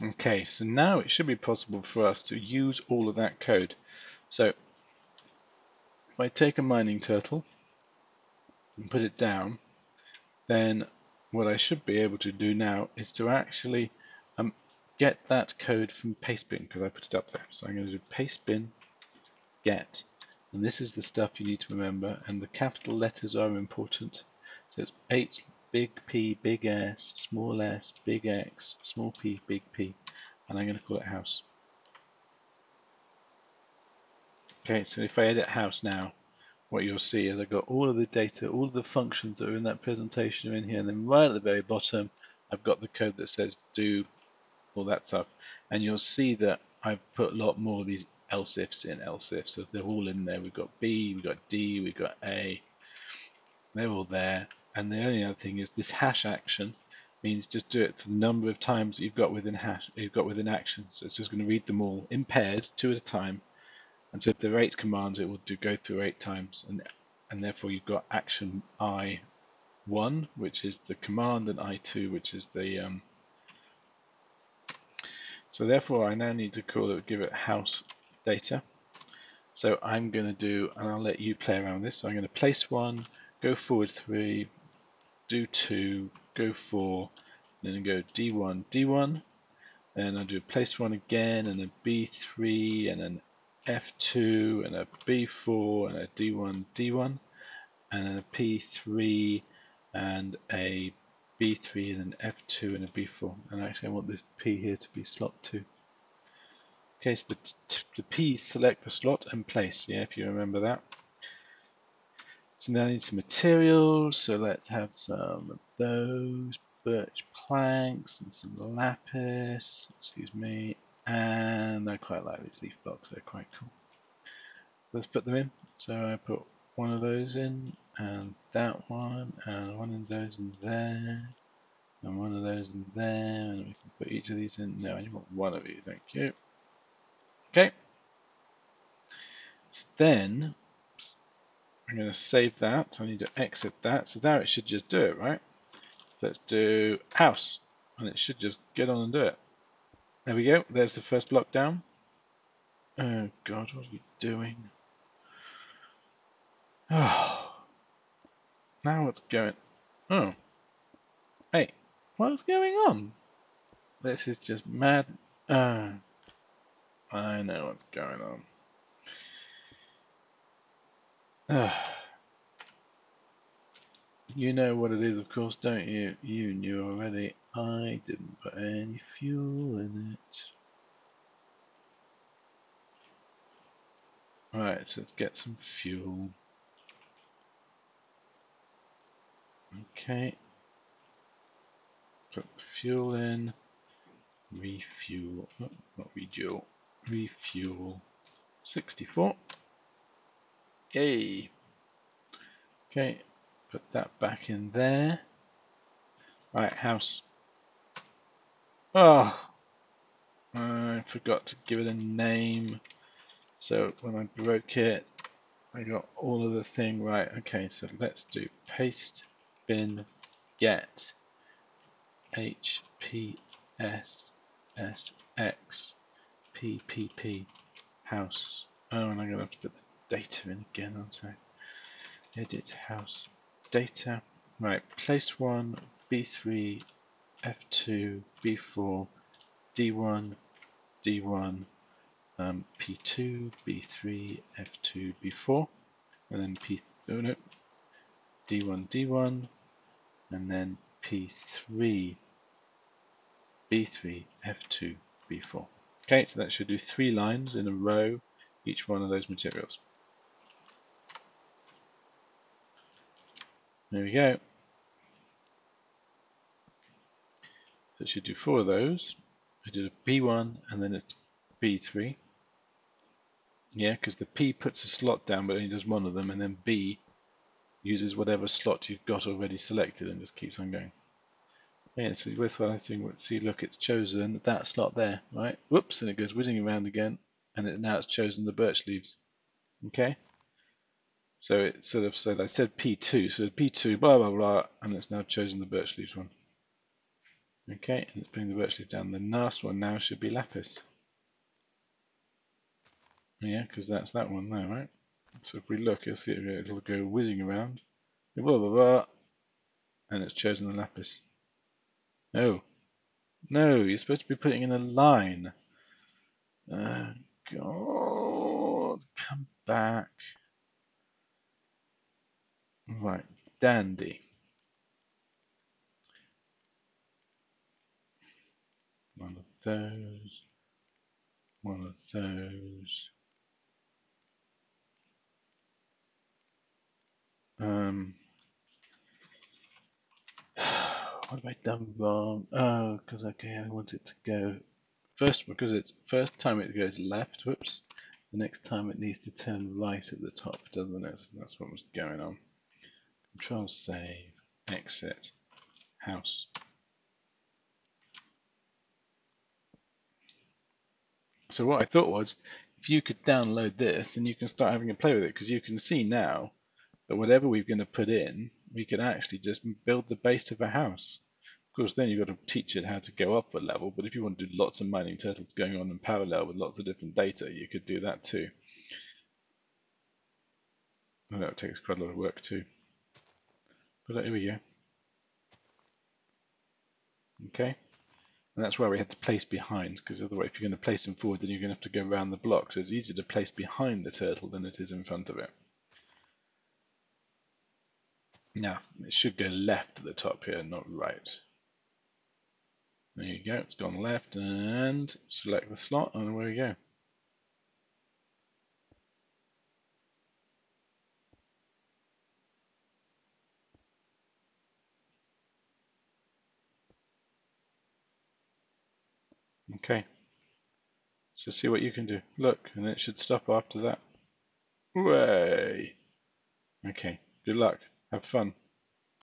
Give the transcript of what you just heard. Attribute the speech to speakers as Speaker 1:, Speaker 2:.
Speaker 1: Okay, so now it should be possible for us to use all of that code. So if I take a mining turtle and put it down, then what I should be able to do now is to actually get that code from pastebin, because I put it up there. So I'm going to do pastebin get, and this is the stuff you need to remember, and the capital letters are important. So it's H, big P, big S, small s, big X, small p, big P, and I'm going to call it house. Okay, so if I edit house now, what you'll see is I've got all of the data, all of the functions that are in that presentation are in here, and then right at the very bottom I've got the code that says do all that stuff, and you'll see that I've put a lot more of these else ifs in else ifs, so they're all in there. We've got B, we've got D, we've got A, they're all there. And the only other thing is this hash action means just do it for the number of times that you've got within action. So it's just going to read them all in pairs, 2 at a time. And so if there are 8 commands, it will go through 8 times, and therefore you've got action I1, which is the command, and I2, which is the so therefore I now need to give it house data. So I'm going to do, and I'll let you play around with this. So I'm going to place 1, go forward 3, do 2, go 4, then go D1, D1, and I'll do place 1 again, and a B3, and an F2, and a B4, and a D1, D1, and then a P3, and a B3, and an F2, and a B4. And actually I want this P here to be slot 2. Okay, so the P select the slot and place, yeah, if you remember that. So now I need some materials, so let's have some of those birch planks and some lapis, excuse me, and I quite like these leaf blocks, they're quite cool. Let's put them in. So I put one of those in, and that one, and one of those in there, and one of those in there, and we can put each of these in. No, I only want one of you, thank you. Okay. So then I'm going to save that. I need to exit that. So now it should just do it, right? Let's do house, and it should just get on and do it. There we go. There's the first block down. Oh God, what are we doing? Oh, now what's going? Oh, hey, what's going on? This is just mad. I know what's going on. You know what it is, of course, don't you? You knew already. I didn't put any fuel in it. Right, so let's get some fuel. Okay. Put the fuel in. Refuel. Oh, not refuel. Refuel. 64. Yay. Okay. Put that back in there. Right, house. Oh, I forgot to give it a name. So when I broke it, I got all of the thing right. Okay, so let's do paste bin get HPSSX PPP house. Oh, and I'm going to have to put the data in again, aren't I? Edit house data. Right, place 1, B3, F2, B4, D1, D1, P2, B3, F2, B4, and then D1, D1, and then P3, B3, F2, B4. Okay, so that should do 3 lines in a row, each one of those materials. There we go. So it should do 4 of those. I did a B1 and then it's B3. Yeah, because the P puts a slot down but only does one of them, and then B uses whatever slot you've got already selected and just keeps on going. Yeah, so it's worthwhile saying, see, look, it's chosen that slot there, right? Whoops, and it goes whizzing around again, and now it's chosen the birch leaves. Okay? So it sort of said, I said P2, so P2, blah, blah, blah, and it's now chosen the birch leaves one. Okay, and let's bring the virtually down. The last one now should be lapis. Yeah, because that's that one there, right? So if we look, you'll see it'll go whizzing around. Blah, blah, blah, and it's chosen the lapis. No. No, you're supposed to be putting in a line. God, come back. Right, dandy. One of those. One of those. What have I done wrong? Oh, because okay, I want it to go first because it's first time it goes left. Whoops. The next time it needs to turn right at the top, doesn't it? That's what was going on. Control save, exit, house. So what I thought was, if you could download this and you can start having a play with it, because you can see now that whatever we're going to put in, we can actually just build the base of a house. Of course, then you've got to teach it how to go up a level, but if you want to do lots of mining turtles going on in parallel with lots of different data, you could do that too. And that takes quite a lot of work too. But here we go. Okay. And that's why we had to place behind, because otherwise if you're going to place them forward, then you're going to have to go around the block. So it's easier to place behind the turtle than it is in front of it. Now, it should go left at the top here, not right. There you go, it's gone left, and select the slot, and away we go. Okay, so see what you can do. Look, and it should stop after that. Hooray! Okay, good luck. Have fun.